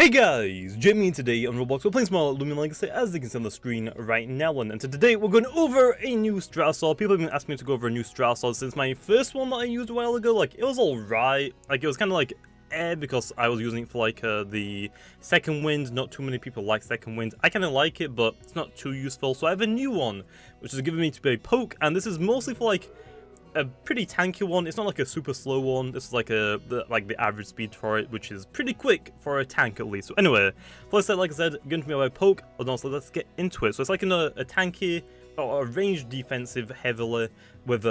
Hey guys, Jamiy today on Roblox. We're playing some more Loomian Legacy, as you can see on the screen right now. And today we're going over a new Stratosaur. People have been asking me to go over a new Stratosaur since my first one that I used a while ago. Like, it was alright. Like, it was kind of like because I was using it for like the second wind. Not too many people like second wind. I kind of like it, but it's not too useful. So I have a new one, which is giving me to be a poke, and this is mostly for like a pretty tanky one. It's not like a super slow one. This is like the average speed for it, which is pretty quick for a tank at least. So anyway, first set, like I said, going to be my poke. But also, let's get into it. So it's like a tanky or a ranged defensive heavily with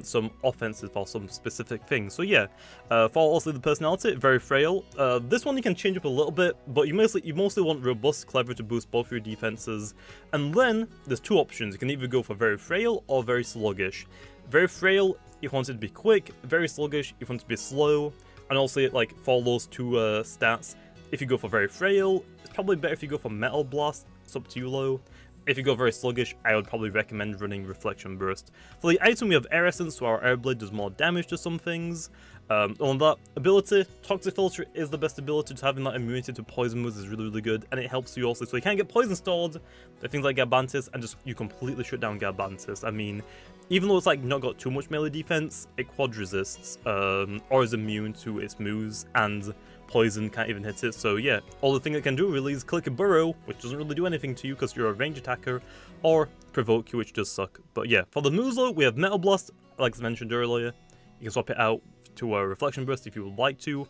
some offensive for some specific things. So yeah, for also the personality, very frail. This one you can change up a little bit, but you mostly want robust, clever to boost both your defenses. And then there's two options. You can either go for very frail or very sluggish. Very frail, if you want it to be quick. Very sluggish, if you want it to be slow. And also, like, for those two stats, if you go for very frail, it's probably better if you go for Metal Blast. It's up to you, low. If you go very sluggish, I would probably recommend running Reflection Burst. For the item, we have Air Essence, so our Air Blade does more damage to some things. On that ability, Toxic Filter is the best ability. To having that immunity to poison moves is really good, and it helps you also. So you can't get poison stalled by things like Garbantis, and just you completely shut down Garbantis. I mean, even though it's like not got too much melee defense, it quad resists, or is immune to its moves, and poison can't even hit it. So yeah, all the thing it can do really is click a burrow, which doesn't really do anything to you because you're a range attacker, or provoke you, which does suck. But yeah, for the moves though, we have Metal Blast, like I mentioned earlier. You can swap it out to a Reflection Burst if you would like to.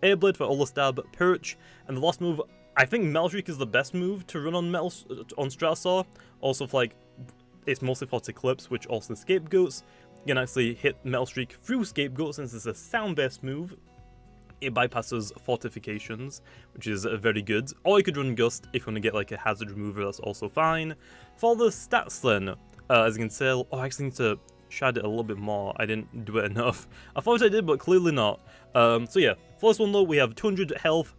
Air Blade for Ola Stab, Perch, and the last move, I think Metal Shriek is the best move to run on Stratosaur. Also for like, it's mostly for Eclipse, which also Scapegoats. You can actually hit Metal Shriek through Scapegoat since it's a sound-based move. It bypasses fortifications, which is very good. Or you could run Gust if you want to get like a hazard remover, that's also fine. For the stats then, as you can tell, I actually need to shad it a little bit more. I didn't do it enough. I thought I did, but clearly not. So yeah, first one though, we have 200 health.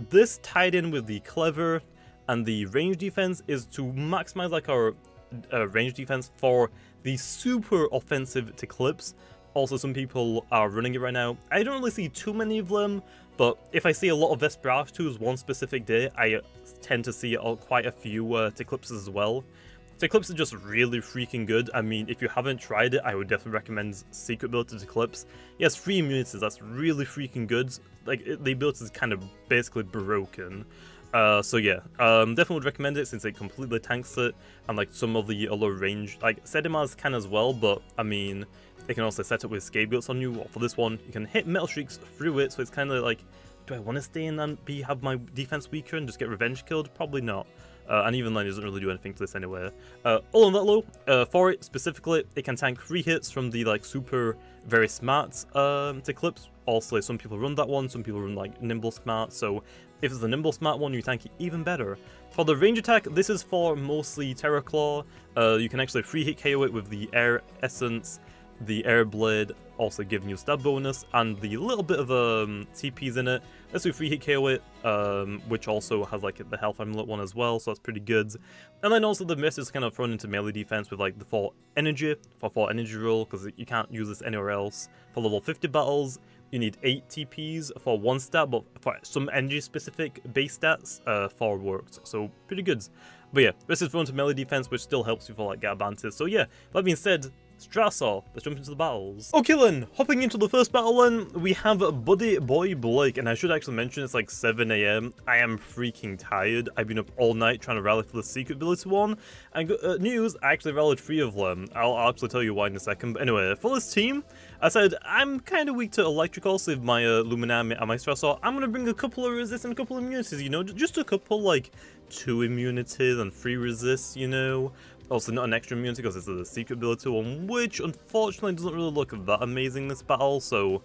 This tied in with the clever and the range defense is to maximize like our range defense for the super offensive Eclipse. Also, some people are running it right now. I don't really see too many of them, but if I see a lot of Vesperatu's one specific day, I tend to see quite a few Eclipses as well. Eclipse is just really freaking good. I mean, if you haven't tried it, I would definitely recommend Secret Ability Eclipse. Yes, 3 immunities, that's really freaking good. Like, the ability is kind of basically broken. So yeah, definitely would recommend it since it completely tanks it, and like some of the other range, like Sedimars can as well, but I mean, it can also set up with Scapegoats on you. Or for this one, you can hit Metal Shrieks through it, so it's kind of like, do I want to stay in and have my defense weaker and just get revenge killed? Probably not. And even then, it doesn't really do anything to this anyway. All on that low, for it specifically, it can tank 3 hits from the like super very smart Eclipse. Also, some people run that one, some people run like Nimble Smart, so if it's the Nimble Smart one, you tank it even better. For the range attack, this is for mostly Terra Claw. You can actually 3-hit KO it with the Air Essence, the Air Blade, also giving you stab bonus, and the little bit of TPs in it. Let's do 3-hit KO it, which also has like the Health Amulet one as well, so that's pretty good. And then also the miss is kind of thrown into melee defense with like the 4 energy, for 4 energy roll, because you can't use this anywhere else. For level 50 battles, you need 8 TPs for 1 stat, but for some energy specific base stats, 4 worked, so pretty good. But yeah, this is thrown to melee defense, which still helps you for like Garbantis. So yeah, that being said, Stratosaur, let's jump into the battles. Okay then, hopping into the first battle then, we have Buddy Boy Blake, and I should actually mention it's like 7 AM. I am freaking tired. I've been up all night trying to rally for the Secret Ability one, and news, I actually rallied 3 of them. I'll actually tell you why in a second, but anyway, for this team, I said I'm kind of weak to electrical, so with my Loomian and my Stratosaur, I'm going to bring a couple of resists and a couple of immunities, you know, just a couple, like 2 immunities and 3 resists, you know. Also, not an extra immunity because it's a Secret Ability one, which unfortunately doesn't really look that amazing this battle, so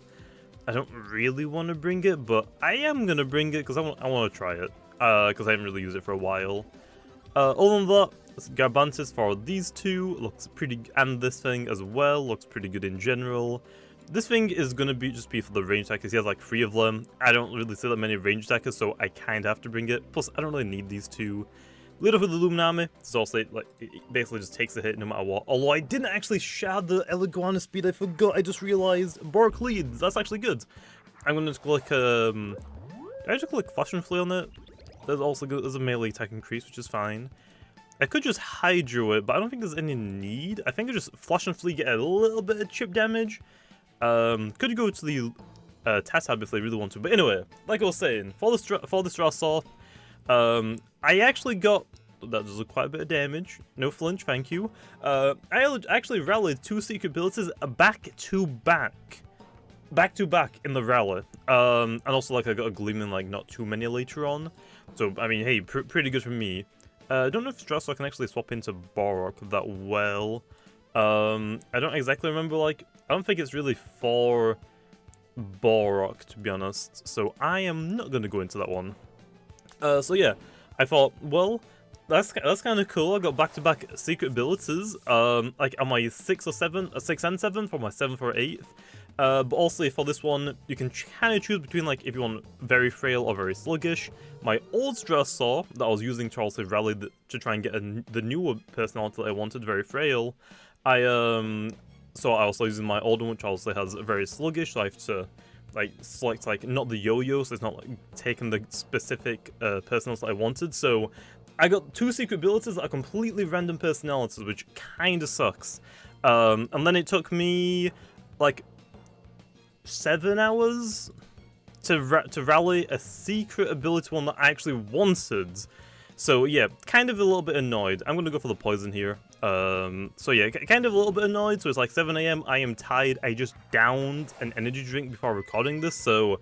I don't really want to bring it, but I am going to bring it because I want to try it, because I haven't really used it for a while. Other than that, Garbantis for these two looks pretty, and this thing as well looks pretty good in general. This thing is going to just be for the range attackers. He has like 3 of them. I don't really see that many range attackers, so I kind of have to bring it. Plus, I don't really need these two. Leader for the Loomian, it's also like, it basically just takes a hit no matter what. Although I didn't actually shard the Eliguana speed, I forgot, I just realized. Bark leads, that's actually good. I'm gonna click, did I just click Flash and Flea on it? there's also there's a melee attack increase, which is fine. I could just Hydro it, but I don't think there's any need. I think I just Flash and Flee, get a little bit of chip damage. Could go to the Tatab if they really want to. But anyway, like I was saying, for the Stratosaur, I actually got... That does quite a bit of damage. No flinch, thank you. I actually rallied 2 secret abilities back-to-back in the rally. And also, like, I got a Gleaming, like, not too many later on. So, I mean, hey, pretty good for me. I don't know if Stratosaur can actually swap into Borok that well. I don't exactly remember, like, I don't think it's really for Borok, to be honest. So I am not going to go into that one. So yeah, I thought, well, that's kind of cool. I got back-to-back secret abilities, like on my 6 and 7 for my 7th or 8th. But also for this one, you can kind of choose between, like, if you want very frail or very sluggish. My old Stratusoar that I was using to also rally to try and get the newer personality that I wanted, very frail. So I also using my old one, which also has a very sluggish. So I have to like select like not the yo-yo, so it's not like taking the specific personalities that I wanted. So I got 2 secret abilities that are completely random personalities, which kind of sucks. And then it took me like 7 hours to rally a secret ability one that I actually wanted. So yeah, kind of a little bit annoyed. I'm gonna go for the poison here. So yeah, kind of a little bit annoyed. So it's like 7 AM, I am tired. I just downed an energy drink before recording this, so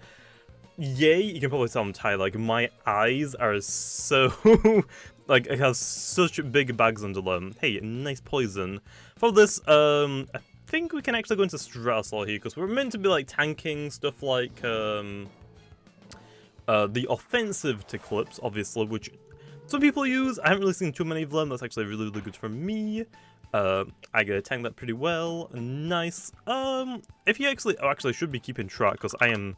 yay, you can probably tell I'm tired. Like, my eyes are so... like, I have such big bags under them. Hey, nice poison. For this, I think we can actually go into Stratosaur here, because we're meant to be, like, tanking stuff like, the offensive Eclipse, obviously, which some people use. I haven't really seen too many of them. That's actually really, really good for me. I gotta tank that pretty well. Nice. If you actually should be keeping track, because I am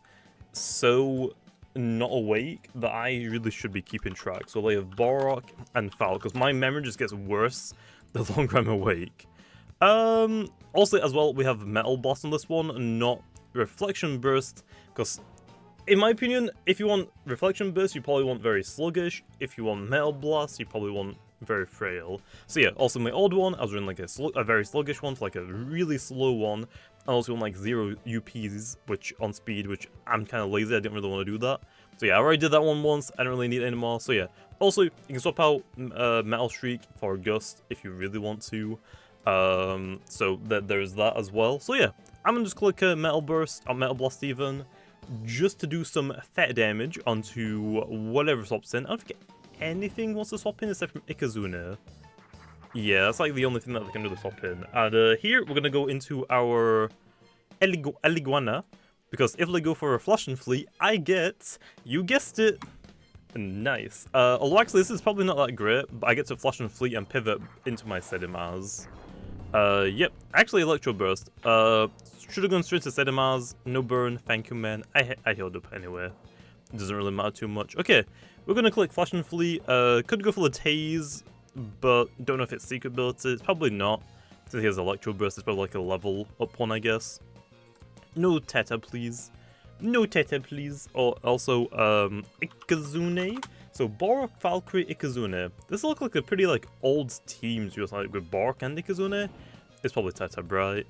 so not awake that I really should be keeping track. So they have Borok and Foul, because my memory just gets worse the longer I'm awake. Also, as well, we have Metal Blast on this one, not Reflection Burst, because in my opinion, if you want Reflection Burst, you probably want very sluggish. If you want Metal Blast, you probably want very frail. So yeah, also my old one, I was running like a very sluggish one, like a really slow one. I also want like 0 UPs, which on speed, which I'm kind of lazy, I didn't really want to do that. So yeah, I already did that one once, I don't really need it anymore. So yeah, also you can swap out Metal Shriek for Gust if you really want to. So there's that as well. So yeah, I'm gonna just click Metal Burst, or Metal Blast even, just to do some fat damage onto whatever swaps in. I don't think anything wants to swap in except from Ikazuna. Yeah, that's like the only thing that they can really swap in. And here we're gonna go into our Eliguana, because if they go for a Flash and Flee, I get, you guessed it, nice. Although actually this is probably not that great, but I get to Flash and Flee and pivot into my Sedimars. Yep, actually Electro Burst. Should have gone straight to Sedimars, no burn, thank you man. I healed up anyway. It doesn't really matter too much. Okay, we're gonna click Flash and Flee. Could go for the Tase, but don't know if it's secret ability. It's probably not. Since he has Electro Burst, it's probably like a level up one, I guess. No Teta, please. No Teta, please. Or also, Ikazune. So Borok, Valkyrie, Ikazune. This looks like a pretty like old team, just like with Borok and Ikazune. It's probably Teta, right?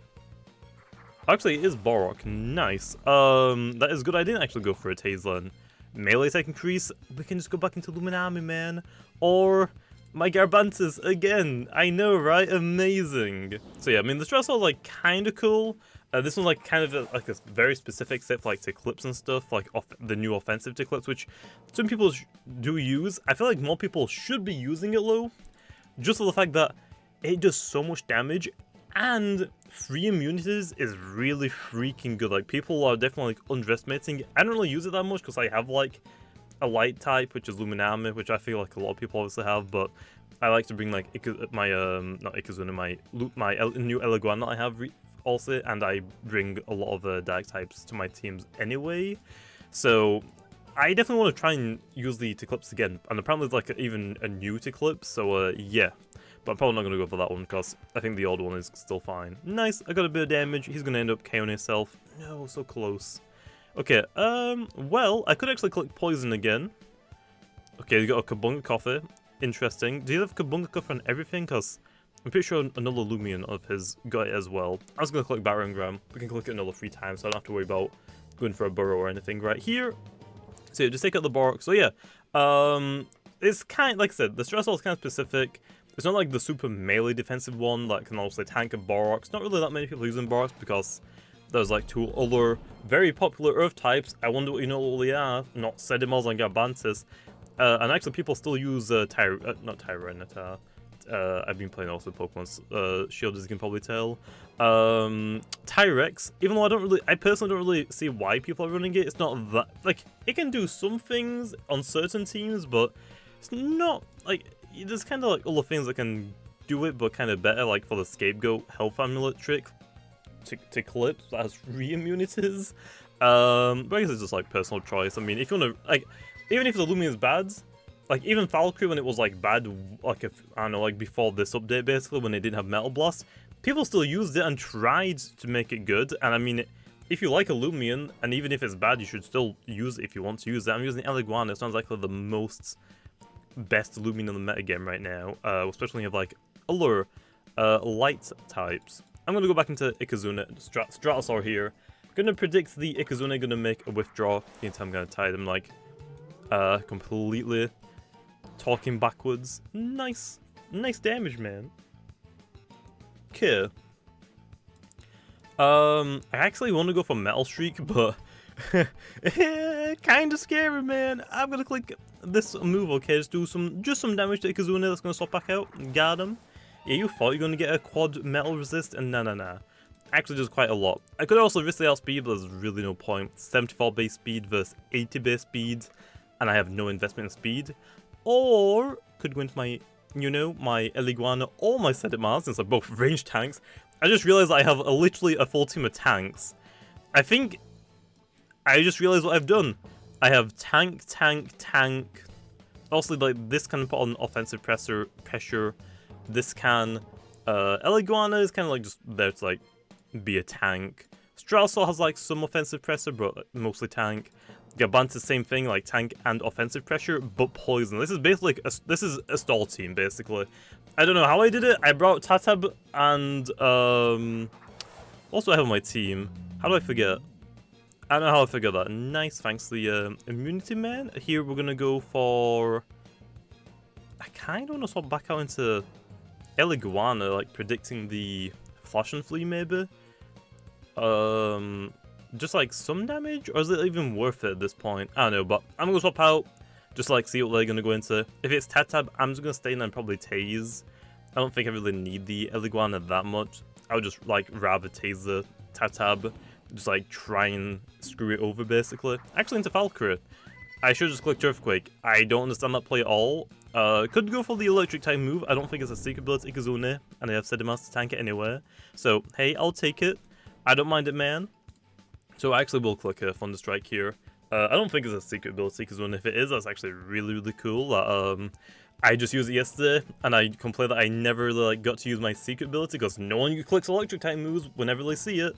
Actually, it is Borok. Nice. That is good. I didn't actually go for a Taseland. Melee attack increase. We can just go back into Luminami, man. Or my Garbantis again. I know, right? Amazing. So yeah, I mean the Stratosaur is like kind of cool. This one's like kind of like a very specific set for like Eclipse and stuff, like the new offensive Eclipse, which some people do use. I feel like more people should be using it though, just for the fact that it does so much damage, and free immunities is really freaking good. Like people are definitely like underestimating it. I don't really use it that much because I have like a light type, which is Luminami, which I feel like a lot of people obviously have, but I like to bring like my not Ikazuna, my new Eliguana that I have also, and I bring a lot of dark types to my teams anyway, so I definitely want to try and use the Eclipse again, and apparently it's like even a new Eclipse, so yeah, but I'm probably not going to go for that one because I think the old one is still fine. Nice, I got a bit of damage. He's going to end up KOing himself. No, so close. Okay, well, I could actually click Poison again. Okay, you got a Kabunga Coffee. Interesting. Do you have Kabunga Coffee on everything? Because I'm pretty sure another Loomian of his got it as well. I was going to click Battering Ram. We can click it another 3 times, so I don't have to worry about going for a burrow or anything right here. So yeah, just take out the Borok. So yeah, it's kind of, like I said, the Stratosaur is kind of specific. It's not like the super melee defensive one that can also tank a Borox. Not really that many people using Borox because there's like 2 other very popular Earth types. I wonder what you know what they are. Not Sedimals and Garbantis. And actually people still use not Tyranitar. I've been playing also Pokemon Shield, as you can probably tell. Tyrex, even though I personally don't really see why people are running it. It's not that, like, it can do some things on certain teams, but it's not, like, there's kind of like other things that can do it, but kind of better, like for the Scapegoat Health Amulet trick to clip, that has 3 immunities. But I guess it's just like personal choice. I mean, if you want to, like, even if the Loomian is bad, like, even Valkyrie, when it was, like, bad, like, I don't know, like, before this update, basically, when they didn't have Metal Blast, people still used it and tried to make it good. And, I mean, if you like a Loomian, and even if it's bad, you should still use it if you want to use it. I'm using Eliguana. It sounds like the most best Loomian in the metagame right now, especially when you have, like, other light types. I'm going to go back into Ikazuna, Stratosaur here. I'm going to predict the Ikazuna going to make a withdraw. I'm going to tie them, like, completely talking backwards. Nice damage, man. Okay. I actually want to go for Metal Streak, but kind of scary, man. I'm gonna click this move. Okay, just do some damage to Ikazuna. That's gonna swap back out. Got him. Yeah, you thought you're gonna get a quad metal resist, and nah. Actually, does quite a lot. I could also risk the outspeed, but there's really no point. 74 base speed versus 80 base speed, and I have no investment in speed. Or could go into my, my Eliguana or my Sedimar, since they're both range tanks. I just realized I have literally a full team of tanks. I think I just realized what I've done. I have tank. Also, like, this can put on offensive pressure. This can. Eliguana is kind of like just there to, like, be a tank. Stratosaur has, like, some offensive pressure, but mostly tank. Garbantis, same thing, like tank and offensive pressure, but poison. This is basically this is a stall team, basically. I don't know how I did it. I brought Tatab and also I have my team. How do I forget? I don't know how I figured that. Nice, thanks to the immunity man. Here we're gonna go for. I kind of want to swap back out into Eliguana, like predicting the Flash and Flea maybe. Just like some damage, or is it even worth it at this point? I don't know, but I'm gonna swap out, just like see what they're gonna go into. If it's Tatab, I'm just gonna stay in and probably Tase. I don't think I really need the Eliguana that much. I would just like rather Tase the Tatab, just like try and screw it over basically. Actually into Valkyrie. I should just click Earthquake. I don't understand that play at all. Could go for the electric type move. I don't think it's a secret ability Ikazune, and I have Sedimars to tank it anyway. So hey, I'll take it. I don't mind it, man. So I actually will click a Thunder Strike here. I don't think it's a secret ability, because if it is, that's actually really cool. I just used it yesterday, and I complained that I never really, like, got to use my secret ability, because no one clicks electric type moves whenever they see it.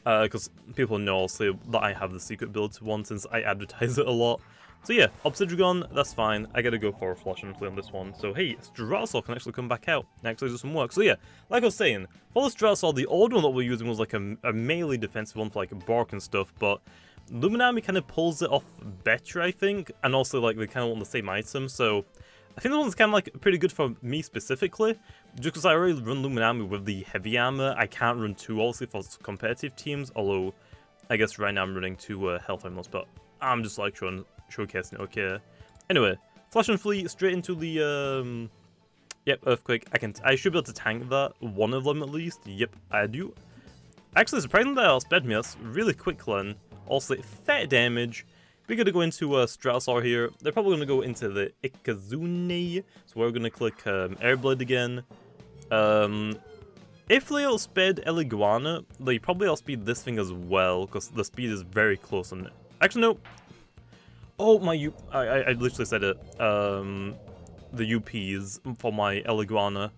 Because people know also that I have the secret ability one, since I advertise it a lot. So yeah, Obsidian, that's fine. I gotta go for a Flash and Flea on this one. So hey, Stratosaur can actually come back out and actually do some work. So yeah, like I was saying, for the Stratosaur, the old one that we're using was like a melee defensive one for like a Bark and stuff, but Luminami kind of pulls it off better, I think, and also like they kind of want the same item, so I think this one's kind of like pretty good for me specifically, just because I already run Luminami with the heavy armor. I can't run 2 obviously for competitive teams, although I guess right now I'm running 2 health items, but I'm just like showcasing it, okay. Anyway, Flash and Flea straight into the yep, Earthquake. I should be able to tank that, one of them at least. Yep, I do. Actually, surprisingly, they outsped me. That's really quick, Glenn. Also, fat damage. We're gonna go into Stratosaur here. They're probably gonna go into the Ikazune. So we're gonna click Airblade again. If they outsped Eliguana, they probably outspeed this thing as well, because the speed is very close on it. Actually, no. Oh, I literally said it. The UPs for my Eliguana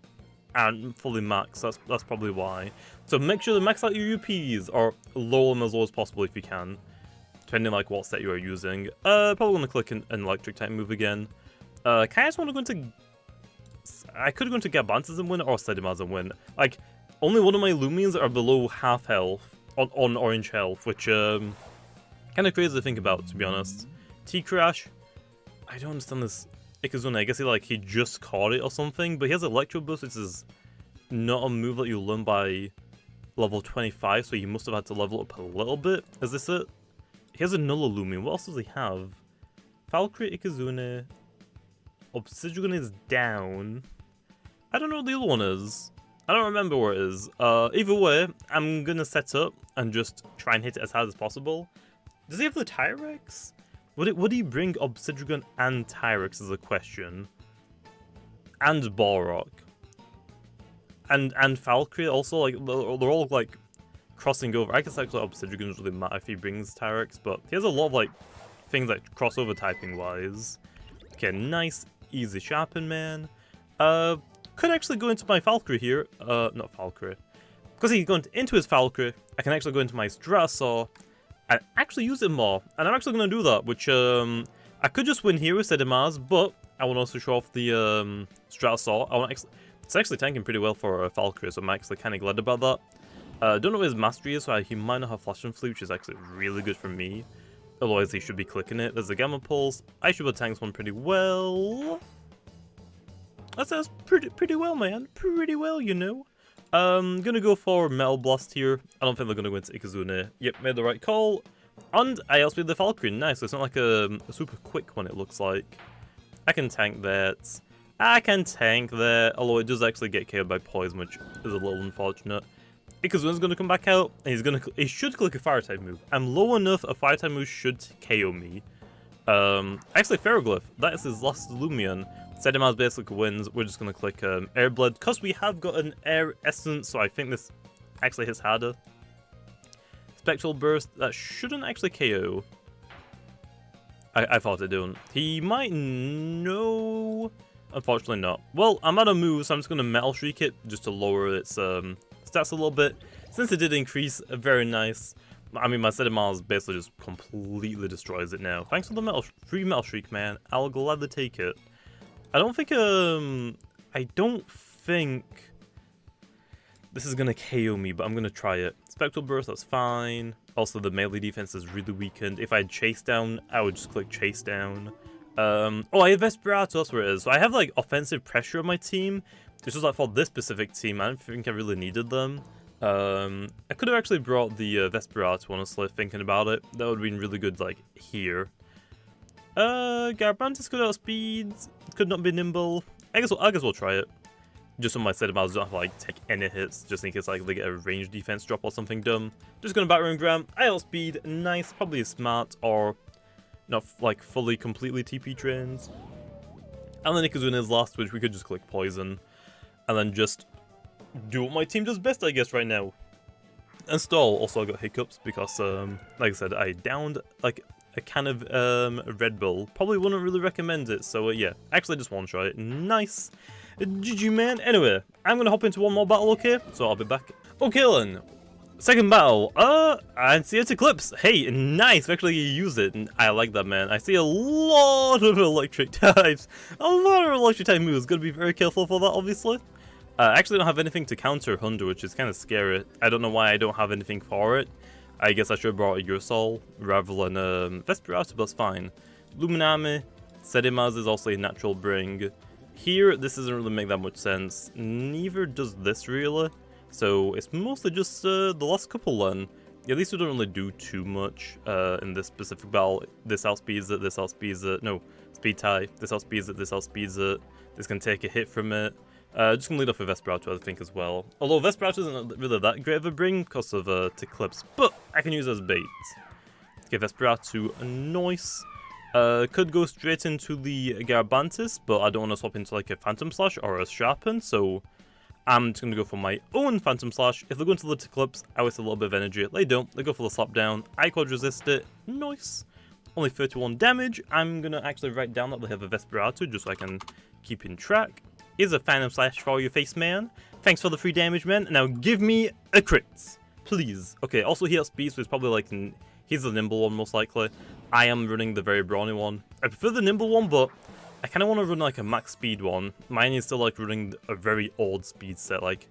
and fully max. That's probably why. So make sure to max out your UPs, or lower them as low as possible if you can, depending like what set you are using. Probably gonna click an electric type move again. Can I just want to go into... I could go into Garbantis and win, or Sedimaz and win. Like, only one of my Loomians are below half health, on orange health, which, kind of crazy to think about, to be honest. T-Crash, I don't understand this Ikazune. I guess he just caught it or something, but he has Electro Boost, which is not a move that you learn by level 25, so he must have had to level up a little bit. Is this it? He has another Loomian. What else does he have? Valkyrie, Ikazune, Obsidian is down. I don't know what the other one is. I don't remember where it is. Either way, I'm gonna set up and just try and hit it as hard as possible. Does he have the Tyrex? Would he bring Obsidian and Tyrex is a question. And Balrog. And Valkyrie also, like, they're all, like, crossing over. I guess actually Obsidian doesn't really matter if he brings Tyrex, but he has a lot of, like, things like crossover typing-wise. Okay, nice, easy sharpen, man. Could actually go into my Valkyrie here. Not Valkyrie. Because he's going into his Valkyrie, I can actually go into my Stratosaur and actually use it more. And I'm actually going to do that, which, I could just win here with Sedimaz, but I want to also show off the, Stratosaur. It's actually tanking pretty well for Valkyrie, so I'm actually kind of glad about that. Don't know what his mastery is, so he might not have Flash and Flee, which is actually really good for me. Otherwise, he should be clicking it. There's the Gamma Pulse. I should be able to tank this one pretty well. That's pretty well, man. Pretty well, you know. Gonna go for Metal Blast here. I don't think they're gonna go into Ikazune. Yep, made the right call. And I outspeed the Valkyrie. Nice. So it's not like a super quick one, it looks like. I can tank that. Although it does actually get KO'd by Poison, which is a little unfortunate. Ikazune's gonna come back out, and he should click a Fire type move. I'm low enough, a Fire type move should KO me. Actually, Ferroglyph, that is his last Loomian. Sedimaz basically wins. We're just gonna click Air Blood, because we have got an Air Essence, so I think this actually hits harder. Spectral Burst, that shouldn't actually KO. I thought it didn't. He might know. Unfortunately not. Well, I'm out of moves, so I'm just gonna Metal Shriek it, just to lower its stats a little bit. Since it did increase, very nice. I mean, my Sedimaz basically just completely destroys it now. Thanks for the free Metal Shriek, man. I'll gladly take it. I don't think this is gonna KO me, but I'm gonna try it. Spectral Burst, that's fine. Also, the melee defense is really weakened. If I had Chase Down, I would just click Chase Down. Oh, I have Vesperato, that's where it is. So I have, like, offensive pressure on my team. It's just like for this specific team, I don't think I really needed them. I could have actually brought the Vesperato, honestly, thinking about it. That would have been really good, like, here. Garabantis could outspeed, could not be nimble. I guess we'll try it. Just so my Sedimaz don't have to, like, take any hits, just in case, like, they get a range defense drop or something dumb. Just gonna Battering Ram, I outspeed, nice, probably smart, or not, like, fully, completely TP trains. And then Ikazune is last, which we could just click Poison. And then just do what my team does best, I guess, right now. And Stall, also I got hiccups, because, like I said, I downed, like, a can of Red Bull. Probably wouldn't really recommend it, so yeah. Actually, just one try. Nice. GG, man. Anyway, I'm gonna hop into one more battle, okay? So I'll be back. Okay, then. Second battle. I see its Eclipse. Hey, nice. We actually use it. I like that, man. I see a lot of electric types. A lot of electric type moves. Gotta be very careful for that, obviously. I actually don't have anything to counter Hunter, which is kind of scary. I don't know why I don't have anything for it. I guess I should have brought Urasol rather than Vesperato, but that's fine. Luminami, Sedimaz is also a natural bring. Here, this doesn't really make that much sense. Neither does this really. So it's mostly just the last couple then. Yeah, these two don't really do too much in this specific battle. This outspeeds it, this outspeeds it. No, speed tie. This outspeeds it, this outspeeds it. This can take a hit from it. Just gonna lead off with Vesperato, I think, as well. Although Vesperato isn't really that great of a bring because of Eclipse, but I can use it as bait. Okay, Vesperato, nice. Could go straight into the Garabantis, but I don't want to swap into like a Phantom Slash or a Sharpen, so I'm just gonna go for my own Phantom Slash. If they go into the Eclipse, I waste a little bit of energy. They don't. They go for the slap down. I quad resist it. Nice. Only 31 damage. I'm gonna actually write down that they have a Vesperato just so I can keep in track. Here's a Phantom Slash for your face, man. Thanks for the free damage, man. Now give me a crit, please. Okay, also he outspeeds, so it's probably like, he's the nimble one most likely. I am running the very brawny one. I prefer the nimble one, but I kind of want to run like a max speed one. Mine is still like running a very old speed set, like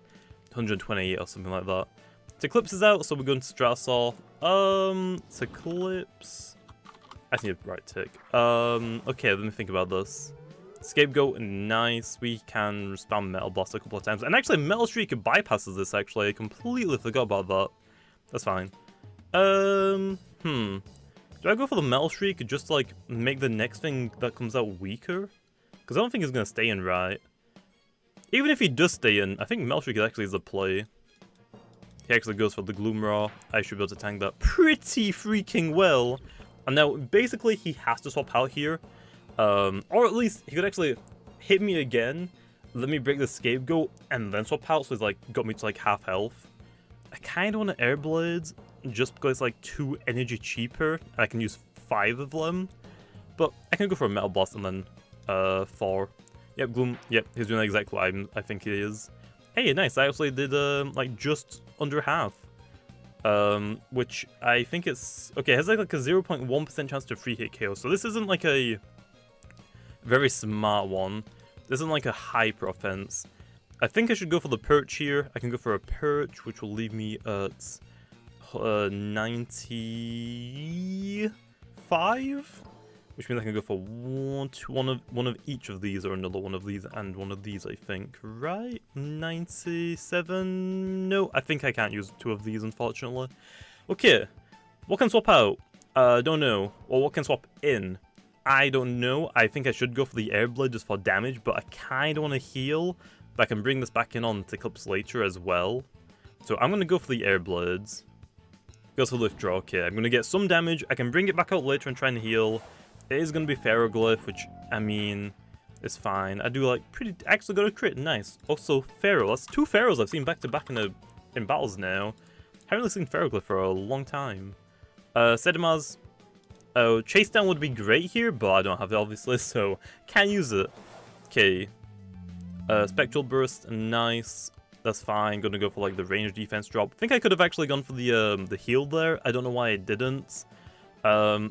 128 or something like that. Eclipse is out, so we're going to Stratosaur. Eclipse. I need a right tick. Okay, let me think about this. Scapegoat, nice. We can spam Metal Blast a couple of times. And actually, Metal Streak bypasses this, actually. I completely forgot about that. That's fine. Do I go for the Metal Streak just to, like, make the next thing that comes out weaker? Because I don't think it's going to stay in right. Even if he does stay in, I think Metal Streak actually is a play. He actually goes for the Gloom Raw. I should be able to tank that pretty freaking well. And now, basically, he has to swap out here. Or at least, he could actually hit me again, let me break the Scapegoat, and then swap out, so he's, like, got me to, like, half health. I kind of want to Air Blades, just because it's, like, 2 energy cheaper, and I can use 5 of them. But I can go for a Metal Blast and then 4. Yep, Gloom, yep, he's doing exactly what I think he is. Hey, nice, I actually did, like, just under half. Which I think it's... Okay, it has, like a 0.1% chance to free hit KO, so this isn't, like, a very smart one. This isn't, like, a hyper offense. I think I should go for the Perch here. I can go for a Perch, which will leave me at 95? Which means I can go for one of each of these, or another one of these, and one of these, I think. Right? 97? No, I think I can't use 2 of these, unfortunately. Okay. What can swap out? Don't know. Or what can swap in? I don't know. I think I should go for the Air Blade just for damage, but I kind of want to heal. But I can bring this back in on Eclipse later as well. So I'm going to go for the Air Blades. Goes for Withdraw. Okay, I'm going to get some damage. I can bring it back out later and try and heal. It is going to be Ferroglyph, which, I mean, is fine. I do, like, actually got a crit. Nice. Also, Pharaoh. That's 2 Pharaohs I've seen back-to-back in battles now. Haven't really seen Ferroglyph for a long time. Sedimaz. Oh, Chase Down would be great here, but I don't have it, obviously, so can't use it. Okay. Spectral Burst. Nice. That's fine. Gonna go for, like, the range defense drop. I think I could have actually gone for the heal there. I don't know why I didn't.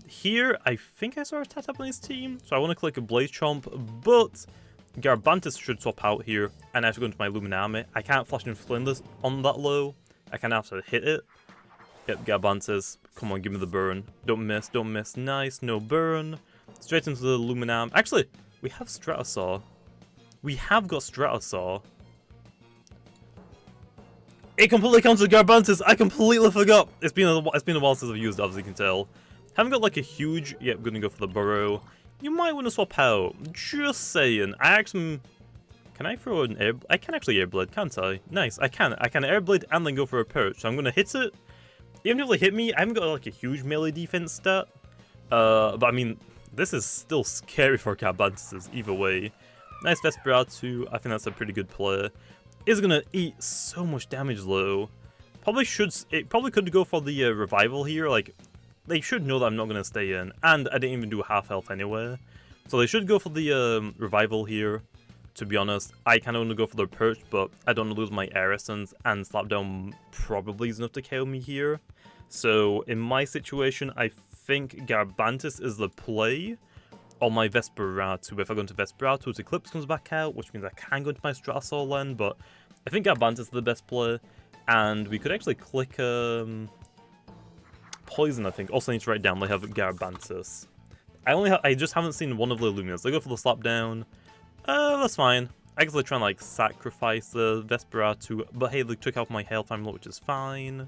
Here, I think I saw a Tatap on his team, so I want to click a Blaze Chomp, but Garbantis should swap out here, and I have to go into my Luminami. I can't Flash and Flinders on that low. I kind of have to hit it. Yep, Garbantis. Come on, give me the burn. Don't miss, don't miss. Nice, no burn. Straight into the Luminam. Actually, we have Stratosaur. We have got Stratosaur. It completely counts as Garbantis. I completely forgot. It's been a while since I've used it, as you can tell. Haven't got like a huge... Yep, gonna go for the Burrow. You might want to swap out. Just saying. I actually... Can I throw an air... I can actually Airblade, can't I? Nice, I can. I can Airblade and then go for a Perch. So I'm gonna hit it. Even if they hit me, I haven't got like a huge melee defense stat. But I mean, this is still scary for Garbantis either way. Nice Vesperatu. I think that's a pretty good play. Is gonna eat so much damage though. It probably could go for the revival here. Like, they should know that I'm not gonna stay in, and I didn't even do half health anyway. So they should go for the revival here. To be honest, I kind of want to go for the Perch, but I don't want to lose my Air Essence, and Slapdown probably is enough to kill me here. So in my situation, I think Garbantis is the play. Or my Vesperatu. If I go into Vesperatu, Eclipse comes back out, which means I can go into my Stratosaur then, but I think Garbantis is the best play. And we could actually click Poison, I think. Also need to write down they have Garbantis. I just haven't seen one of the Loomians. They go for the Slapdown. That's fine. I guess they try and like sacrifice the Vesperatu, but hey, they took out my health I'm low, which is fine.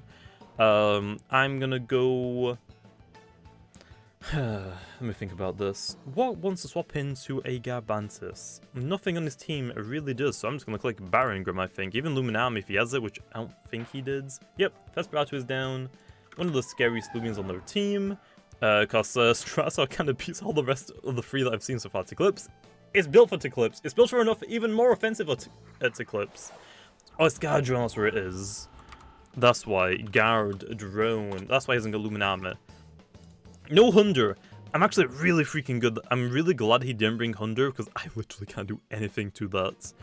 I'm gonna go... Let me think about this. What wants to swap into a Garbantis? Nothing on his team really does, so I'm just going to click Barongram, I think. Even Luminam if he has it, which I don't think he did. Yep, Vesperatu is down. One of the scariest Lumians on their team. Because Stratosaur kind of beats all the rest of the 3 that I've seen so far. Eclipse. It's built for Eclipse. It's built for enough even more offensive at Eclipse. Oh, it's Guard Drone, that's where it is. That's why. Guard Drone. That's why he hasn't got Luminami. No Hunder. I'm actually really freaking good. I'm really glad he didn't bring Hunder because I literally can't do anything to that.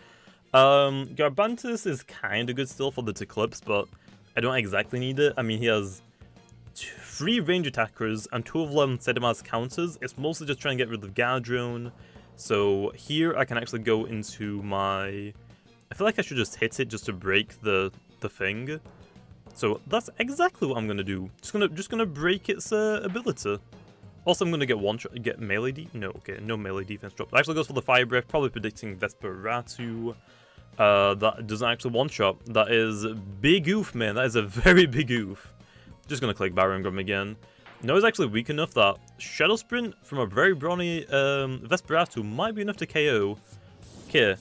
Garbantis is kind of good still for the Eclipse, but I don't exactly need it. I mean, he has 3 range attackers and 2 of them Sedimaz counters. It's mostly just trying to get rid of Guard Drone. So here I can actually go into my... I feel like I should just hit it just to break the thing. So that's exactly what I'm gonna do. Just gonna break its ability. Also, I'm gonna get melee no, okay, no melee defense drop. It actually goes for the Fire Breath, probably predicting Vesperatu. That doesn't actually one-shot. That is big oof, man. That is a very big oof. Just gonna click Baron Grum again. No, it's actually weak enough that Shadow Sprint from a very brawny Vesperatu might be enough to KO. Okay,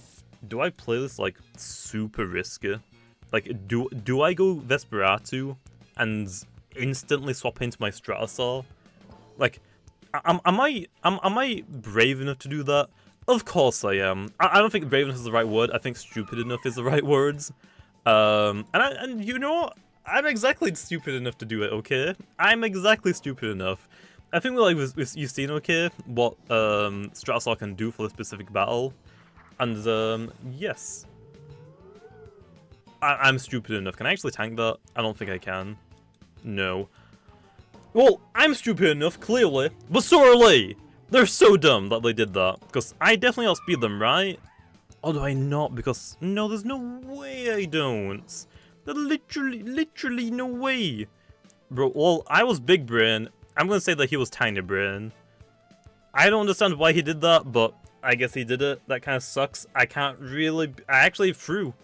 do I play this like super risky? Like, do I go Vesperatu and instantly swap into my Stratosaur? Like, am I brave enough to do that? Of course I am. I don't think brave enough is the right word. I think stupid enough is the right words. And you know what? I'm exactly stupid enough to do it. Okay, I'm exactly stupid enough. I think you've seen okay what Stratosaur can do for this specific battle, and yes. I'm stupid enough. Can I actually tank that? I don't think I can. No. Well, I'm stupid enough, clearly, but so are they. They're so dumb that they did that. Because I definitely outspeed them, right? Or do I not? Because, no, there's no way I don't. There's literally no way. Bro, well, I was big brain. I'm gonna say that he was tiny brain. I don't understand why he did that, but I guess he did it. That kind of sucks. I actually threw.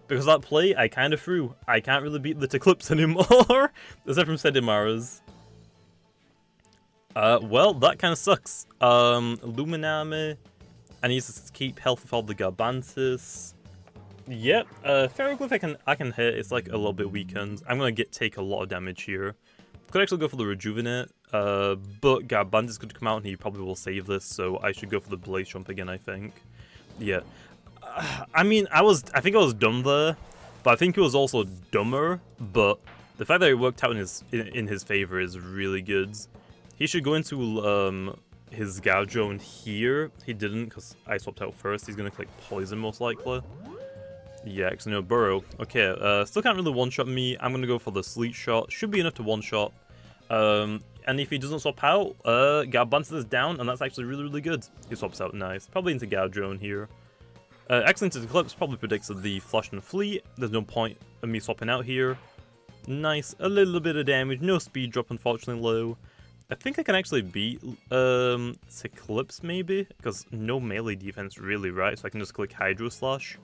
Because that play, I kind of threw. I can't really beat the Eclipse anymore. Except from Sedimara's. Well, that kind of sucks. Luminami. I need to keep health with all the Garbantis. Yep, Ferroglyph I can hit. It's like a little bit weakened. I'm gonna take a lot of damage here. Could actually go for the Rejuvenate. But Garbantis could come out and he probably will save this. So I should go for the Blaze Jump again, I think. Yeah. I mean, I think I was dumb there, but I think it was also dumber. But the fact that it worked out in his favor is really good. He should go into his Gouge here. He didn't because I swapped out first. He's gonna click Poison most likely. Yeah, actually no, Burrow. Okay, still can't really one-shot me. I'm gonna go for the Sleet Shot. Should be enough to one-shot. And if he doesn't swap out, Garbantis is down, and that's actually really good. He swaps out nice. Probably into Gouge here. Excellent Eclipse probably predicts the Flash and Fleet. There's no point in me swapping out here. Nice, a little bit of damage, no speed drop unfortunately low. I think I can actually beat Eclipse maybe, because no melee defense really, right? So I can just click Hydro Slash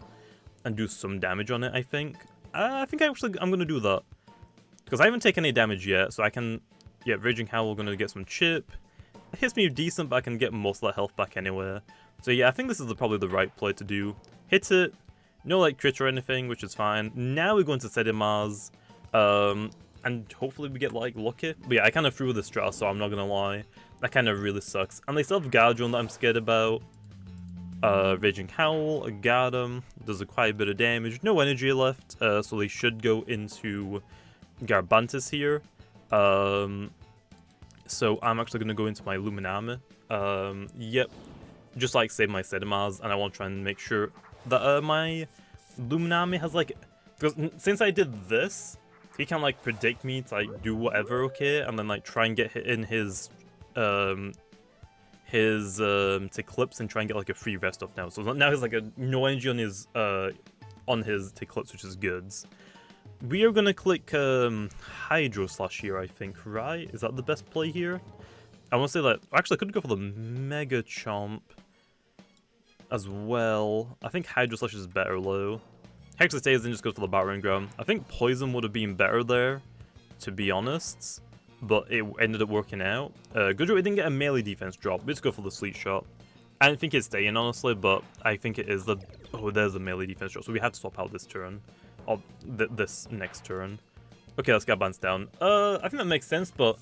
and do some damage on it, I think. I think I'm gonna do that. Because I haven't taken any damage yet, so I can... Yeah, Raging Howl gonna get some chip. It hits me decent, but I can get most of that health back anyway. So yeah, I think this is probably the right play to do. Hit it, no like crit or anything, which is fine. Now we go into Sedimars, and hopefully we get like lucky. But yeah, I kind of threw the Stratosaur, I'm not gonna lie. That kind of really sucks. And they still have Gouge that I'm scared about. Raging Howl, got him. Does quite a bit of damage. No energy left, so they should go into Garbantis here. So I'm actually gonna go into my Luminami. Yep. Just like save my Sedimars, and I want to try and make sure that my Luminami has like, because since I did this, he can like predict me to like do whatever, okay, and then like try and get hit in his Eclipse and try and get like a free rest off now. So now he's like no energy on his Eclipse, which is good. We are gonna click Hydro Slash here, I think, right? Is that the best play here? I want to say that actually I could go for the Mega Chomp as well. I think Hydro Slash is better low. Hex stays and just goes for the Battering Ram. I think Poison would have been better there, to be honest, but it ended up working out. Good job, we didn't get a melee defense drop. Let's go for the Sleet Shot. I don't think it's staying, honestly, but I think it is the... Oh, there's a melee defense drop, so we have to swap out this turn. Or this next turn. Okay, let's get Bans down. I think that makes sense, but...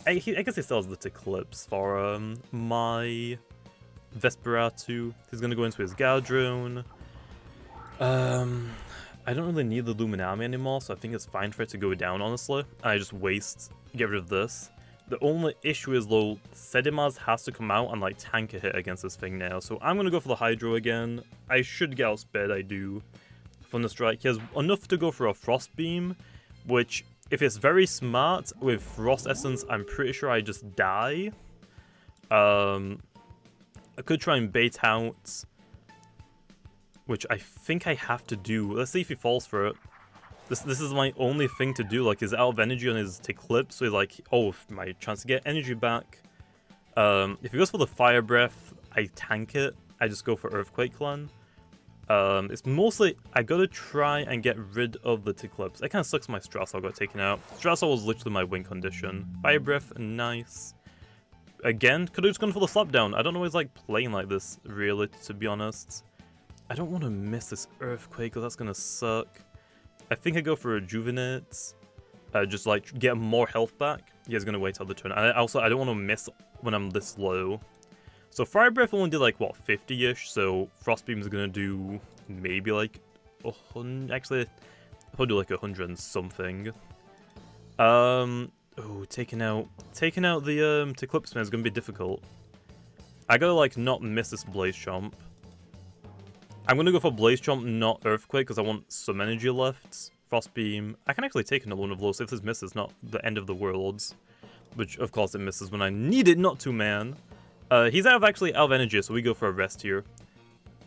I guess he still has the Eclipse for my Vesperatu. He's gonna go into his Galdrone. I don't really need the Luminami anymore, so I think it's fine for it to go down, honestly. I just get rid of this. The only issue is, though, Sedimars has to come out and, like, tank a hit against this thing now. So I'm gonna go for the Hydro again. I should get outsped, I do. Thunderstrike. He has enough to go for a Frost Beam, which, if it's very smart with Frost Essence, I'm pretty sure I just die. I could try and bait out, which I think I have to do. Let's see if he falls for it. This is my only thing to do. Like, he's out of energy on his Eclipse, so he's like, oh, my chance to get energy back. If he goes for the Fire Breath, I tank it. I just go for Earthquake Clan. It's mostly, I gotta try and get rid of the Eclipse. It kind of sucks my Stratosaur got taken out. Stratosaur was literally my win condition. Fire Breath, nice. Again, could have just gone for the Slapdown. I don't know why he's like playing like this, really, to be honest. I don't want to miss this Earthquake, because that's gonna suck. I think I go for Rejuvenate. Just like get more health back. He's gonna wait till the turn. And I don't want to miss when I'm this low. So Fire Breath only did like, what, 50-ish, so Frost Beam is going to do maybe like 100, actually, I'll probably do like 100 and something. Oh, taking out the Eclipse Man is going to be difficult. I gotta like not miss this Blaze Chomp. I'm going to go for Blaze Chomp, not Earthquake, because I want some energy left. Frost Beam, I can actually take another one of those if this misses, not the end of the worlds. Which, of course, it misses when I need it not to, man. He's actually out of energy, so we go for a rest here.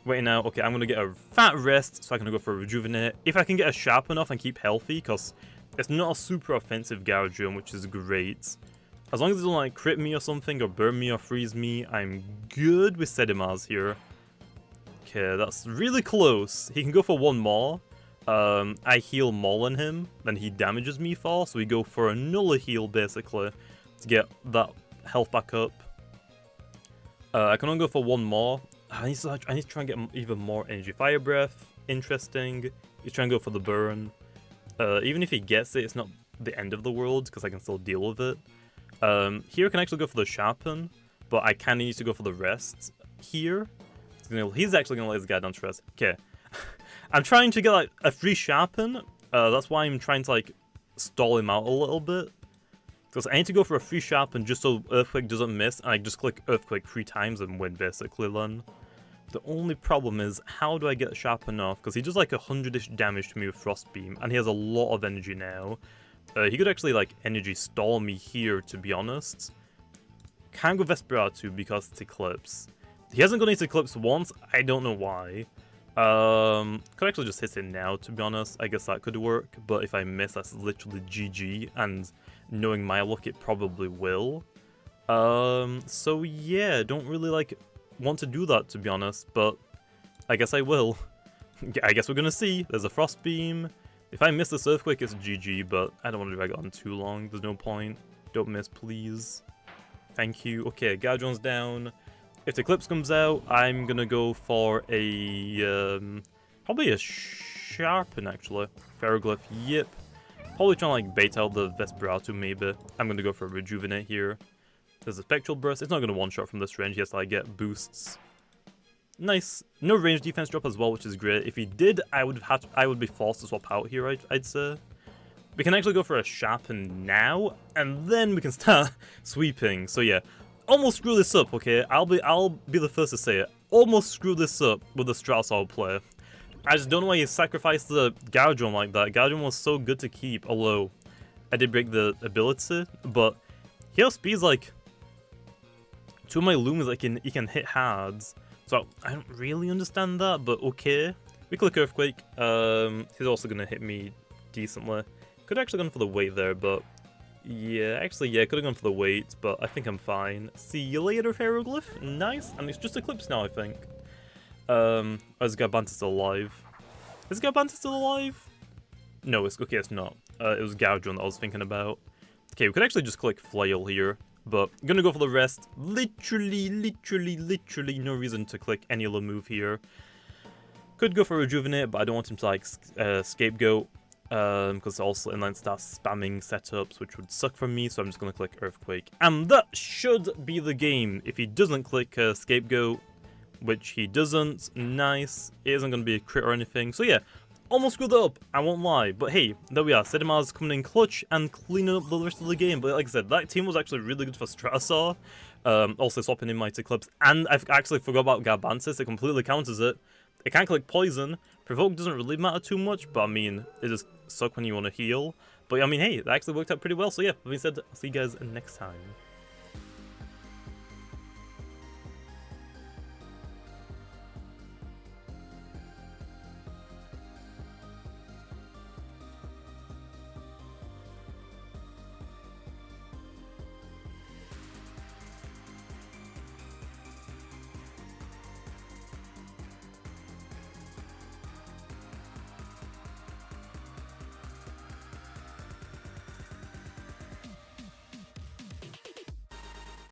Wait now, okay, I'm gonna get a fat rest, so I can go for a Rejuvenate. If I can get a Sharp enough and keep healthy, because it's not a super offensive Gardevoir, which is great. As long as it doesn't like crit me or something, or burn me or freeze me, I'm good with Sedimars here. Okay, that's really close. He can go for one more. I heal Maul on him, then he damages me for, so we go for another heal, basically, to get that health back up. I can only go for one more. I need to try and get even more energy. Fire Breath, interesting. He's trying to go for the burn. Even if he gets it, it's not the end of the world, because I can still deal with it. Here I can actually go for the Sharpen, but I kind of need to go for the rest here. He's actually going to let his guy down to rest. Okay. I'm trying to get like a free Sharpen. That's why I'm trying to like stall him out a little bit. Because I need to go for a free Sharpen just so Earthquake doesn't miss, and I just click Earthquake 3 times and win, basically, then. The only problem is, how do I get Sharpen off? Because he does like 100-ish damage to me with Frost Beam, and he has a lot of energy now. He could actually like energy stall me here, to be honest. Can't go Vesperatu because it's Eclipse. He hasn't gone into Eclipse once, I don't know why. Could actually just hit it now, to be honest. I guess that could work, but if I miss, that's literally GG, and knowing my luck, it probably will. So yeah, don't really, like, want to do that, to be honest, but I guess I will. I guess we're gonna see. There's a Frost Beam. If I miss this Earthquake, it's GG, but I don't want to drag it on too long. There's no point. Don't miss, please. Thank you. Okay, Gardevoir's down. If the Eclipse comes out, I'm gonna go for a, probably a Sharpen, actually. Ferroglyph, yep. Probably trying to, like, bait out the Vesperatu, maybe. I'm gonna go for a Rejuvenate here. There's a Spectral Burst. It's not gonna one-shot from this range. He has to, like, get boosts. Nice. No range defense drop as well, which is great. If he did, I would be forced to swap out here, I'd say. We can actually go for a Sharpen now, and then we can start sweeping. So yeah, almost screw this up, okay? I'll be the first to say it. Almost screw this up with the Stratosaur play. I just don't know why he sacrificed the Gardevoir like that. Gardevoir was so good to keep, although I did break the ability, but he has speeds like 2 of my Loomians like he can hit hard. So I don't really understand that, but okay. We click Earthquake. He's also gonna hit me decently. Could have actually gone for the weight there, but yeah, actually, yeah, could have gone for the weight, but I think I'm fine. See you later, Ferroglyph. Nice, and it's just Eclipse now, I think. Is Garbantis still alive? Is Garbantis still alive? No, it's okay, it's not. It was Gardevoir that I was thinking about. Okay, we could actually just click Flail here, but I'm gonna go for the rest. Literally no reason to click any other move here. Could go for Rejuvenate, but I don't want him to, like, Scapegoat. Because also inline starts spamming setups, which would suck for me, so I'm just going to click Earthquake. And that should be the game. If he doesn't click Scapegoat, which he doesn't, nice. It isn't going to be a crit or anything. So yeah, almost screwed that up, I won't lie. But hey, there we are. Sedimars coming in clutch and cleaning up the rest of the game. But like I said, that team was actually really good for Stratosaur. Also swapping in my Eclipse. And I actually forgot about Garbantis. It completely counters it. It can click Poison. Provoke doesn't really matter too much, but I mean, it just sucks when you want to heal. But I mean, hey, that actually worked out pretty well. So yeah, with that being said, I'll see you guys next time.